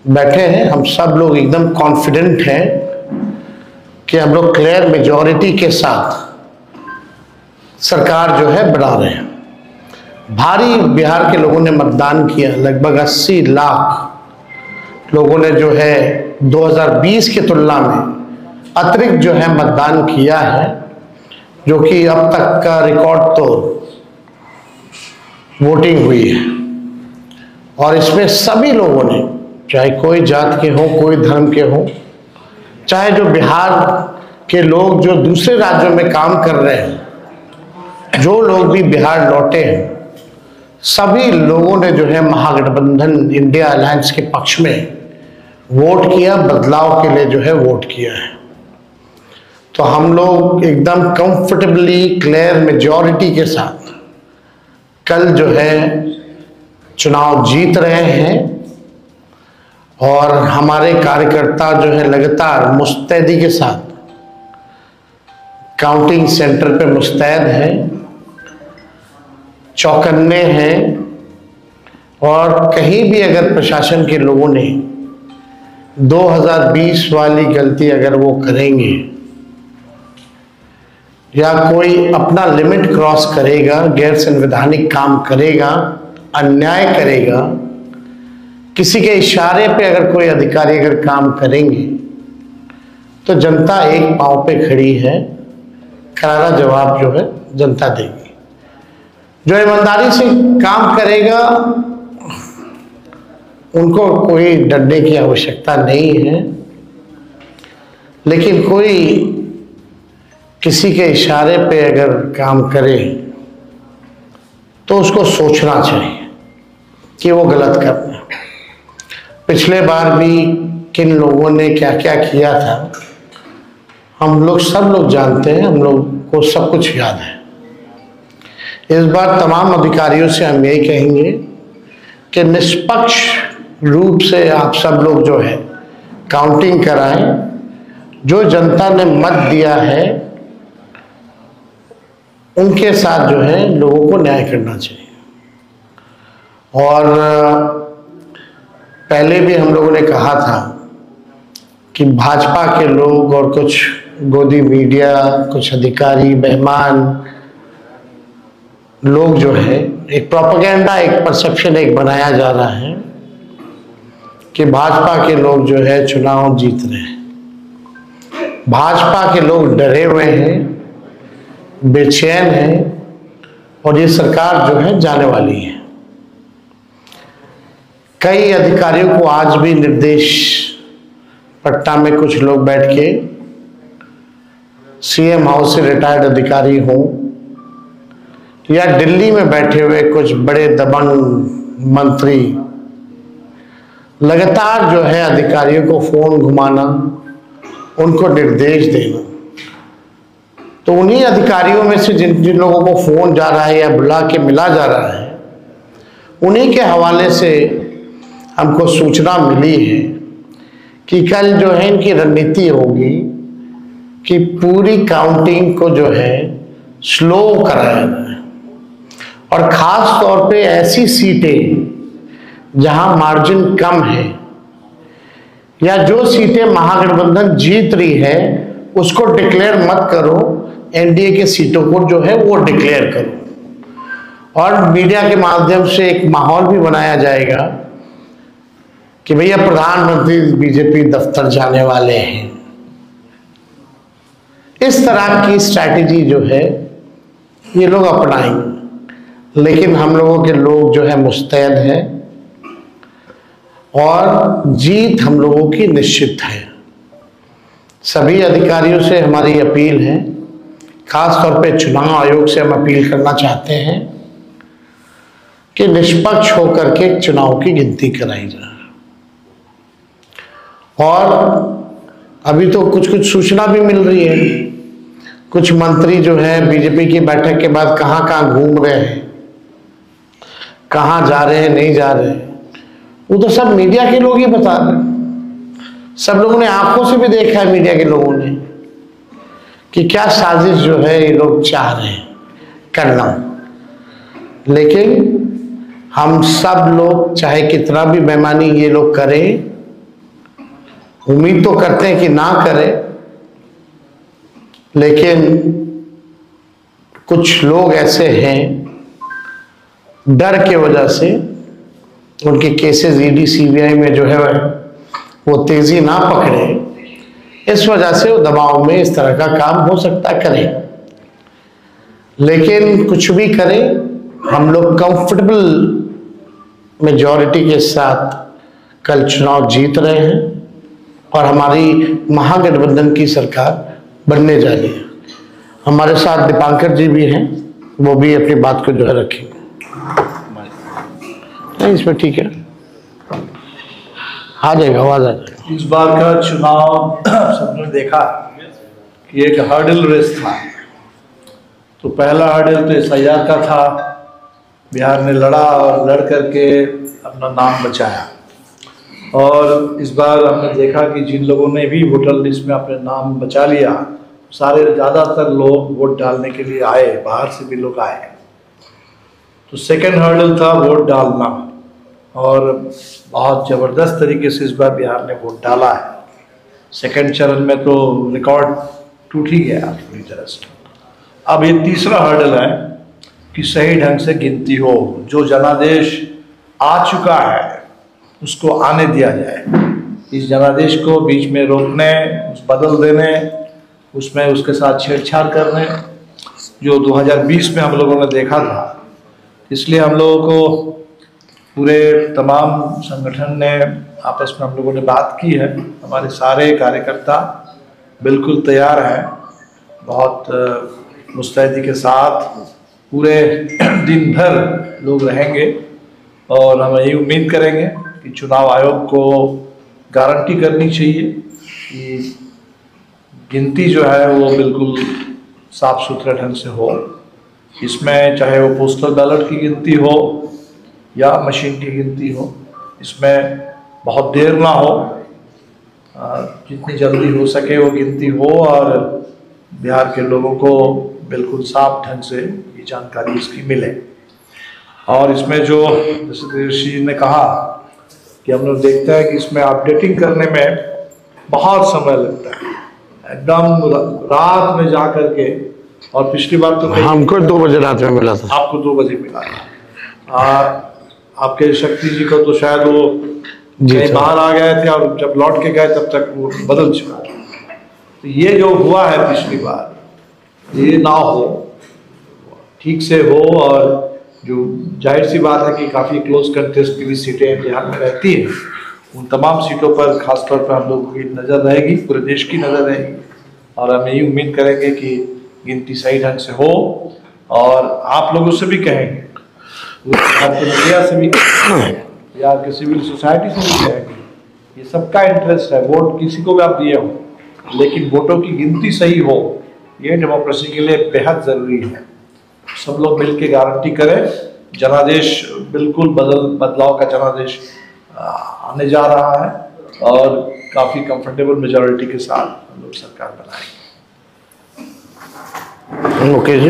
बैठे हैं, हम सब लोग एकदम कॉन्फिडेंट हैं कि हम लोग क्लियर मेजॉरिटी के साथ सरकार जो है बना रहे हैं। भारी बिहार के लोगों ने मतदान किया, लगभग 80 लाख लोगों ने जो है 2020 की तुलना में अतिरिक्त जो है मतदान किया है, जो कि अब तक का रिकॉर्ड तोड़ वोटिंग हुई है। और इसमें सभी लोगों ने, चाहे कोई जात के हों, कोई धर्म के हों, चाहे जो बिहार के लोग जो दूसरे राज्यों में काम कर रहे हैं, जो लोग भी बिहार लौटे हैं, सभी लोगों ने जो है महागठबंधन इंडिया अलायंस के पक्ष में वोट किया, बदलाव के लिए जो है वोट किया है। तो हम लोग एकदम कंफर्टेबली क्लियर मेजॉरिटी के साथ कल जो है चुनाव जीत रहे हैं। और हमारे कार्यकर्ता जो है लगातार मुस्तैदी के साथ काउंटिंग सेंटर पे मुस्तैद हैं, चौकन्ने हैं। और कहीं भी अगर प्रशासन के लोगों ने 2020 वाली गलती अगर वो करेंगे या कोई अपना लिमिट क्रॉस करेगा, गैर संवैधानिक काम करेगा, अन्याय करेगा, किसी के इशारे पे अगर कोई अधिकारी अगर काम करेंगे, तो जनता एक पांव पे खड़ी है, करारा जवाब जो है जनता देगी। जो ईमानदारी से काम करेगा उनको कोई डरने की आवश्यकता नहीं है, लेकिन कोई किसी के इशारे पे अगर काम करे तो उसको सोचना चाहिए कि वो गलत कर रहे हैं। पिछले बार भी किन लोगों ने क्या क्या किया था हम लोग सब लोग जानते हैं, हम लोग को सब कुछ याद है। इस बार तमाम अधिकारियों से हम यही कहेंगे कि निष्पक्ष रूप से आप सब लोग जो है काउंटिंग कराएं। जो जनता ने मत दिया है उनके साथ जो है लोगों को न्याय करना चाहिए। और पहले भी हम लोगों ने कहा था कि भाजपा के लोग और कुछ गोदी मीडिया, कुछ अधिकारी, मेहमान लोग जो है एक प्रोपेगेंडा, एक परसेप्शन एक बनाया जा रहा है कि भाजपा के लोग जो है चुनाव जीत रहे हैं। भाजपा के लोग डरे हुए हैं, बेचैन हैं, और ये सरकार जो है जाने वाली है। कई अधिकारियों को आज भी निर्देश, पटना में कुछ लोग बैठ के सीएम हाउस से रिटायर्ड अधिकारी हों या दिल्ली में बैठे हुए कुछ बड़े दबंग मंत्री, लगातार जो है अधिकारियों को फोन घुमाना, उनको निर्देश देना। तो उन्हीं अधिकारियों में से जिन जिन लोगों को फोन जा रहा है या बुला के मिला जा रहा है, उन्हीं के हवाले से हमको सूचना मिली है कि कल जो है इनकी रणनीति होगी कि पूरी काउंटिंग को जो है स्लो कराया जाए, और खास तौर पे ऐसी सीटें जहां मार्जिन कम है या जो सीटें महागठबंधन जीत रही है उसको डिक्लेयर मत करो, एनडीए के सीटों को जो है वो डिक्लेयर करो। और मीडिया के माध्यम से एक माहौल भी बनाया जाएगा कि भैया प्रधानमंत्री बीजेपी दफ्तर जाने वाले हैं। इस तरह की स्ट्रैटेजी जो है ये लोग अपनाएंगे, लेकिन हम लोगों के लोग जो है मुस्तैद हैं और जीत हम लोगों की निश्चित है। सभी अधिकारियों से हमारी अपील है, खास तौर पे चुनाव आयोग से हम अपील करना चाहते हैं कि निष्पक्ष होकर के चुनाव की गिनती कराई जाए। और अभी तो कुछ कुछ सूचना भी मिल रही है, कुछ मंत्री जो है बीजेपी की बैठक के बाद कहाँ कहाँ घूम रहे हैं, कहाँ जा रहे हैं, नहीं जा रहे हैं, वो तो सब मीडिया के लोग ही बता रहे हैं। सब लोगों ने आंखों से भी देखा है, मीडिया के लोगों ने, कि क्या साजिश जो है ये लोग चाह रहे हैं करना। लेकिन हम सब लोग चाहे कितना भी बेईमानी ये लोग करें, उम्मीद तो करते हैं कि ना करें, लेकिन कुछ लोग ऐसे हैं डर के वजह से उनके केसेस ईडी सीबीआई में जो है वो तेजी ना पकड़े, इस वजह से वो दबाव में इस तरह का काम हो सकता करें। लेकिन कुछ भी करें, हम लोग कंफर्टेबल मेजॉरिटी के साथ कल चुनाव जीत रहे हैं और हमारी महागठबंधन की सरकार बनने जा रही है। हमारे साथ दीपांकर जी भी हैं, वो भी अपनी बात को जो है रखेंगे। नहीं, इसमें ठीक है, आ जाएगा, आवाज आ जाएगा। इस बार का चुनाव सबने देखा कि एक हर्डल रेस था। तो पहला हर्डल तो SIR का था, बिहार ने लड़ा और लड़ करके अपना नाम बचाया। और इस बार हमने देखा कि जिन लोगों ने भी वोटर लिस्ट में अपने नाम बचा लिया, सारे ज़्यादातर लोग वोट डालने के लिए आए, बाहर से भी लोग आए। तो सेकेंड हर्डल था वोट डालना, और बहुत ज़बरदस्त तरीके से इस बार बिहार ने वोट डाला है। सेकेंड चरण में तो रिकॉर्ड टूट ही गया पूरी तरह से। अब ये तीसरा हर्डल है कि सही ढंग से गिनती हो, जो जनादेश आ चुका है उसको आने दिया जाए। इस जनादेश को बीच में रोकने, बदल देने, उसमें उसके साथ छेड़छाड़ करने, जो 2020 में हम लोगों ने देखा था। इसलिए हम लोगों को पूरे तमाम संगठन ने आपस में हम लोगों ने बात की है। हमारे सारे कार्यकर्ता बिल्कुल तैयार हैं, बहुत मुस्तैदी के साथ पूरे दिन भर लोग रहेंगे। और हम यही उम्मीद करेंगे कि चुनाव आयोग को गारंटी करनी चाहिए कि गिनती जो है वो बिल्कुल साफ सुथरे ढंग से हो। इसमें चाहे वो पोस्टल बैलेट की गिनती हो या मशीन की गिनती हो, इसमें बहुत देर ना हो, जितनी जल्दी हो सके वो गिनती हो और बिहार के लोगों को बिल्कुल साफ ढंग से ये जानकारी इसकी मिले। और इसमें जो जैसे दिनेश जी ने कहा कि हम लोग देखते हैं कि इसमें अपडेटिंग करने में बहुत समय लगता है, एकदम रात में जा करके। और पिछली बार तो हमको 2 बजे रात में मिला था, आपको 2 बजे मिला था। आपके शक्ति जी को तो शायद वो कहीं बाहर आ गए थे और जब लौट के गए तब तक वो बदल चुका। तो ये जो हुआ है पिछली बार, ये ना हो, ठीक से हो। और जो जाहिर सी बात है कि काफ़ी क्लोज कंटेस्ट की भी सीटें बिहार में रहती हैं, उन तमाम सीटों पर खासतौर पर हम लोगों की नज़र रहेगी, पूरे देश की नज़र रहेगी। और हम यही उम्मीद करेंगे कि गिनती सही ढंग से हो। और आप लोगों से भी कहेंगे, मीडिया से भी, बिहार के सिविल सोसाइटी से भी कहेंगे, ये सबका इंटरेस्ट है। वोट किसी को भी आप दिए हो, लेकिन वोटों की गिनती सही हो, ये डेमोक्रेसी के लिए बेहद ज़रूरी है। सब लोग मिलकर गारंटी करें, जनादेश बिल्कुल बदलाव का जनादेश आने जा रहा है और काफ़ी कंफर्टेबल मेजॉरिटी के साथ हम लोग सरकार बनाएंगे। ओके जी,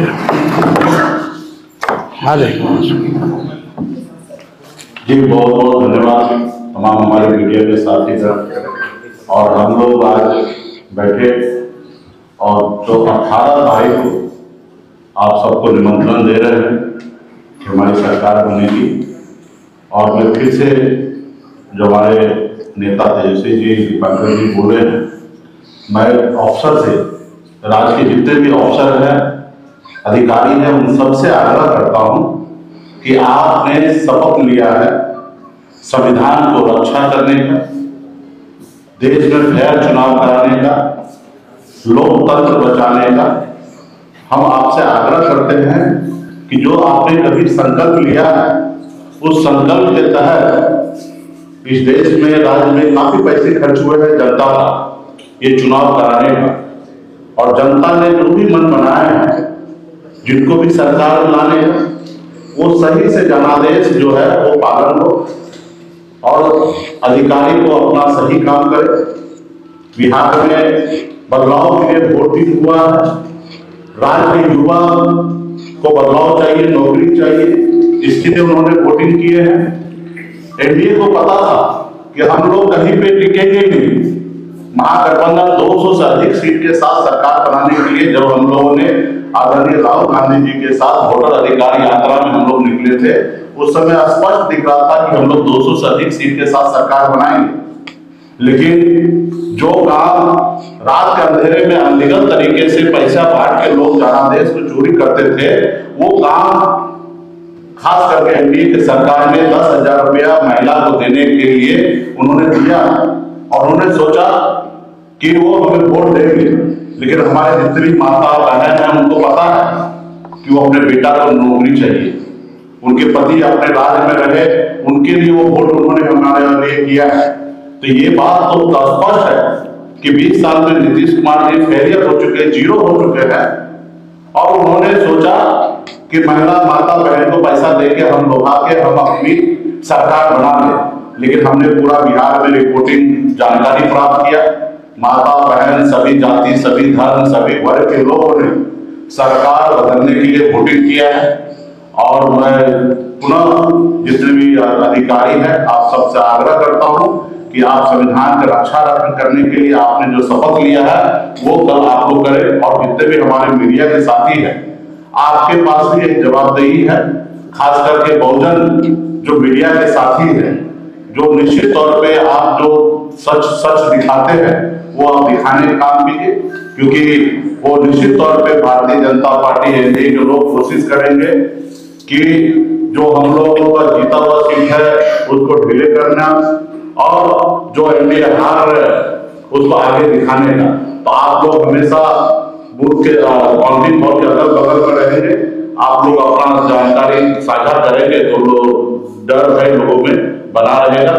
आ जाएगा जी। बहुत बहुत धन्यवाद तमाम हमारे मीडिया के साथी सर। और हम लोग आज बैठे और जो 18 तारीख को आप सबको निमंत्रण दे रहे हैं कि हमारी सरकार बनेगी। और मैं फिर से जो हमारे नेता तेजस्वी जी, दीपांकर जी बोले हैं, मैं अफसर से, राज्य के जितने भी अफसर हैं, अधिकारी हैं, उन सबसे आग्रह करता हूं कि आपने शपथ लिया है संविधान को रक्षा करने का, देश में फेयर चुनाव कराने का, लोकतंत्र बचाने का। हम आपसे आग्रह करते हैं कि जो आपने कभी संकल्प लिया है, उस संकल्प के तहत इस देश में, राज्य में काफी पैसे खर्च हुए हैं जनता का ये चुनाव कराने का, और जनता ने जो भी मन बनाए हैं, जिनको भी सरकार में लाने हैं, वो सही से जनादेश जो है वो पालन हो और अधिकारी को अपना सही काम करे। बिहार में बदलाव के लिए वोटिंग हुआ है, राज्य के युवा को बदलाव चाहिए, नौकरी चाहिए, इसके लिए उन्होंने वोटिंग किए हैं। एनडीए को पता था कि हम लोग कहीं पे टिकेंगे नहीं, महागठबंधन 200 से अधिक सीट के साथ सरकार बनाने के लिए जब हम लोगों ने आदरणीय राहुल गांधी जी के साथ वोटर अधिकार यात्रा में हम लोग निकले थे, उस समय स्पष्ट दिख रहा था कि हम लोग 200 से अधिक सीट के साथ सरकार बनाएंगे। लेकिन जो काम रात के अंधेरे में अनलीगल तरीके से पैसा बांट के लोग जनादेश को चोरी करते थे, वो काम खास करके एनडीए की सरकार ने 10,000 रुपया महिला को देने के लिए उन्होंने दिया और उन्होंने सोचा कि वो हमें वोट देंगे। लेकिन हमारे जितनी माता बहन है उनको पता है कि वो अपने बेटा को नौकरी चाहिए, उनके पति अपने राज्य में रहे, उनके लिए वो वोट उन्होंने हमारे लिए किया है। तो ये बात तो स्पष्ट है कि 20 साल में नीतीश कुमार जी फेलियर हो चुके, जीरो हो चुके हैं और उन्होंने सोचा कि महिला माता बहन को पैसा देके हम लोहा के हम अपनी सरकार बना लें। लेकिन हमने पूरा बिहार में रिपोर्टिंग जानकारी प्राप्त किया, माता बहन सभी जाति सभी धर्म सभी वर्ग के लोगों ने सरकार बदलने के लिए वोटिंग किया है। और मैं पुनः जितने भी अधिकारी हैं आप सबसे आग्रह करता हूं कि आप संविधान की रक्षा करने के लिए आपने जो शपथ लिया है वो कल आप लोग करें। और जितने भी हमारे मीडिया के साथी हैं आपके पास भी एक जवाबदेही है, खास करके बहुजन जो मीडिया के साथी हैं, जो निश्चित तौर पे आप जो सच दिखाते हैं वो आप दिखाने का काम कीजिए, क्योंकि वो निश्चित तौर पे भारतीय जनता पार्टी एनडीए के लोग कोशिश करेंगे कि जो हम लोगों का जीता हुआ सीट है उसको ढीले करना और जो एनडीए हार रहे उसको आगे दिखाने का। तो आप लोग हमेशा बूथ के काउंटिंग हॉल के अगल बगल में रहेंगे, आप लोग अपना जानकारी साझा करेंगे तो लोग डर भय लोगों में बना रहेगा।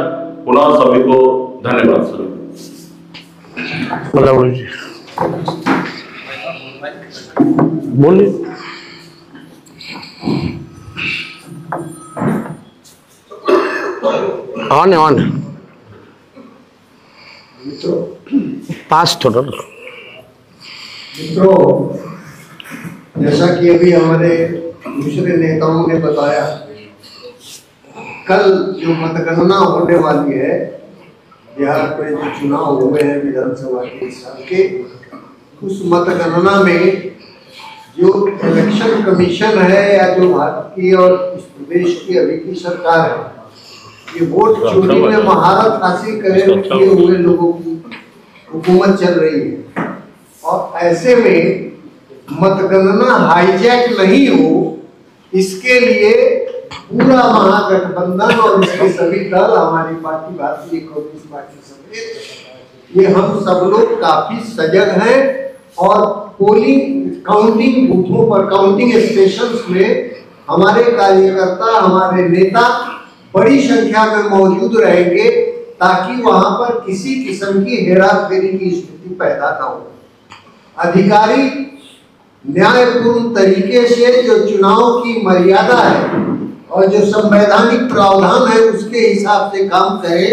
पुनः सभी को धन्यवाद सर। बोलिए। ऑन पास थोड़ा। मित्रों, जैसा कि अभी हमारे दूसरे नेताओं ने बताया, कल जो मतगणना होने वाली है, बिहार में जो चुनाव हुए हैं विधानसभा के इस साल के, उस मतगणना में जो इलेक्शन कमीशन है या जो भारत की और इस प्रदेश की अभी की सरकार है, ये वोट चोरी में महारत हासिल किए हुए लोगों की हुकूमत चल रही है। और ऐसे में मतगणना हाईजैक नहीं हो, इसके लिए पूरा महागठबंधन और इसके सभी दल, हमारी पार्टी भारतीय कम्युनिस्ट पार्टी समेत, ये हम सब लोग काफी सजग हैं और पोलिंग काउंटिंग बूथों पर, काउंटिंग स्टेशंस में हमारे कार्यकर्ता, हमारे नेता बड़ी संख्या में मौजूद रहेंगे ताकि वहां पर किसी किस्म की हेराफेरी की स्थिति पैदा न हो। अधिकारी न्यायपूर्ण तरीके से जो चुनाव की मर्यादा है और जो संवैधानिक प्रावधान है उसके हिसाब से काम करे,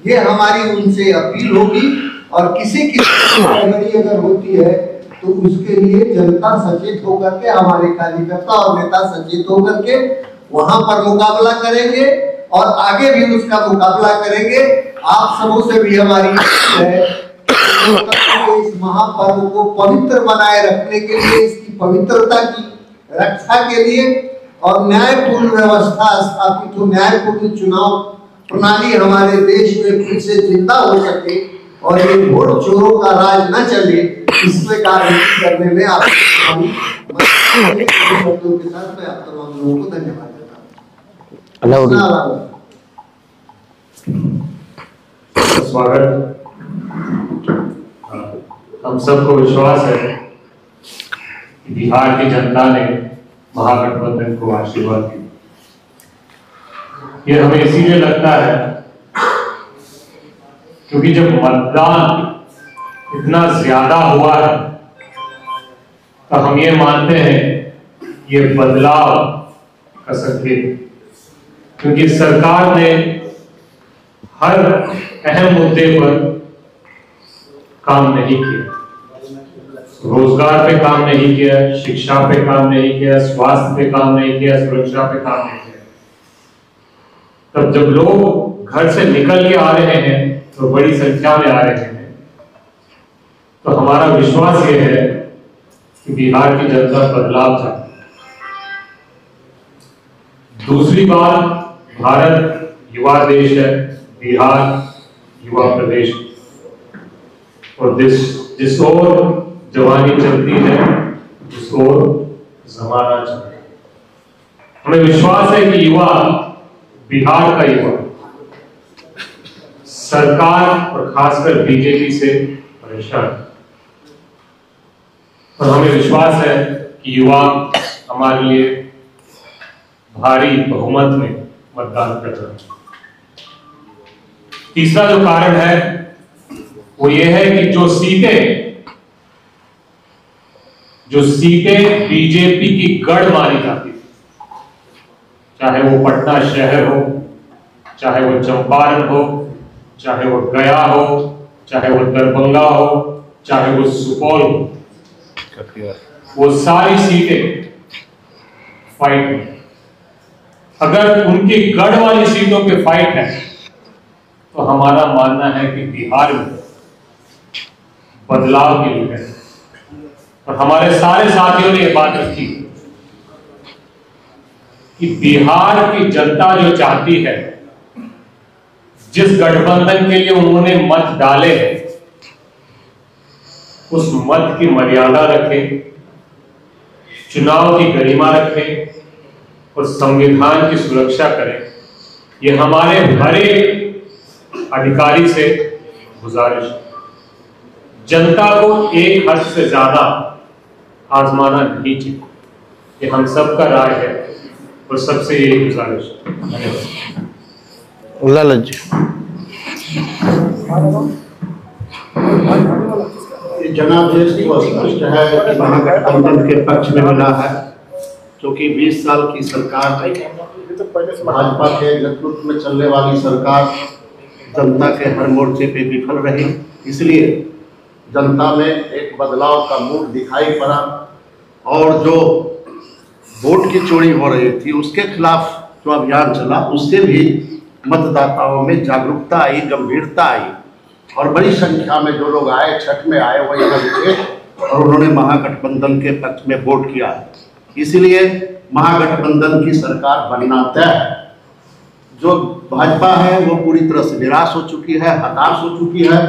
ये हमारी उनसे अपील होगी। और किसी की गड़बड़ी अगर होती है तो उसके लिए जनता सचेत होकर के, हमारे कार्यकर्ता और नेता सचेत होकर के वहां पर मुकाबला करेंगे और आगे भी उसका मुकाबला करेंगे। आप सबों से भी हमारी है इस महापर्व को पवित्र बनाए रखने के लिए, इसकी पवित्रता की रक्षा के लिए और न्यायपूर्ण व्यवस्था स्थापित हो, न्यायपूर्ण चुनाव प्रणाली हमारे देश में फिर से जिंदा हो सके और ये वोट चोरों का राज न चले, इसमें कार्य करने में आप शब्दों के साथ मैं आप तमाम लोगों को धन्यवाद देता हूँ। स्वागत। हम सबको विश्वास है कि बिहार की जनता ने महागठबंधन को आशीर्वाद दिया। ये हमें इसीलिए लगता है क्योंकि जब मतदान इतना ज्यादा हुआ है तो हम ये मानते हैं ये बदलाव का संकेत, क्योंकि सरकार ने हर अहम मुद्दे पर काम नहीं किया। रोजगार पे काम नहीं किया, शिक्षा पे काम नहीं किया, स्वास्थ्य पे काम नहीं किया, सुरक्षा पे काम नहीं किया। तब जब लोग घर से निकल के आ रहे हैं तो बड़ी संख्या में आ रहे हैं तो हमारा विश्वास ये है कि बिहार की जनता बदलाव चाहती है। दूसरी बात, भारत युवा देश है, बिहार युवा प्रदेश, और जिस ओर जवानी चलती है उस ओर जमाना चलता है। हमें विश्वास है कि युवा, बिहार का युवा सरकार और खासकर बीजेपी से परेशान, और हमें विश्वास है कि युवा हमारे लिए भारी बहुमत में मतदान कर रहे हैं। तीसरा जो कारण है वो ये है कि जो सीटें बीजेपी की गढ़ मानी जाती थी, चाहे वो पटना शहर हो, चाहे वो चंपारण हो, चाहे वो गया हो, चाहे वो दरभंगा हो, चाहे वो सुपौल हो, वो सारी सीटें फाइट में। अगर उनकी गढ़ वाली सीटों पे फाइट है तो हमारा मानना है कि बिहार में बदलाव की लिए है। और हमारे सारे साथियों ने यह बात रखी कि बिहार की जनता जो चाहती है, जिस गठबंधन के लिए उन्होंने मत डाले हैं, उस मत की मर्यादा रखें, चुनाव की गरिमा रखें और संविधान की सुरक्षा करें। ये हमारे हर एक अधिकारी से गुजारिश है। जनता को एक हद से ज्यादा आजमाना नहीं चाहिए, ये हम सबका राय है और सबसे यही गुजारिश है। ललित जी, जनादेश को स्पष्ट है कि महागठबंधन के पक्ष में मिला है, क्योंकि 20 साल की सरकार भाजपा के नेतृत्व में चलने वाली सरकार जनता के हर मोर्चे पे विफल रही। इसलिए जनता में एक बदलाव का मूड दिखाई पड़ा और जो वोट की चोरी हो रही थी उसके खिलाफ जो अभियान चला, उससे भी मतदाताओं में जागरूकता आई, गंभीरता आई और बड़ी संख्या में जो लोग आए, छठ में आए, वो यहाँ रुके और उन्होंने महागठबंधन के पक्ष में वोट किया। इसलिए महागठबंधन की सरकार बनना तय है। जो भाजपा है वो पूरी तरह से निराश हो चुकी है, हताश हो चुकी है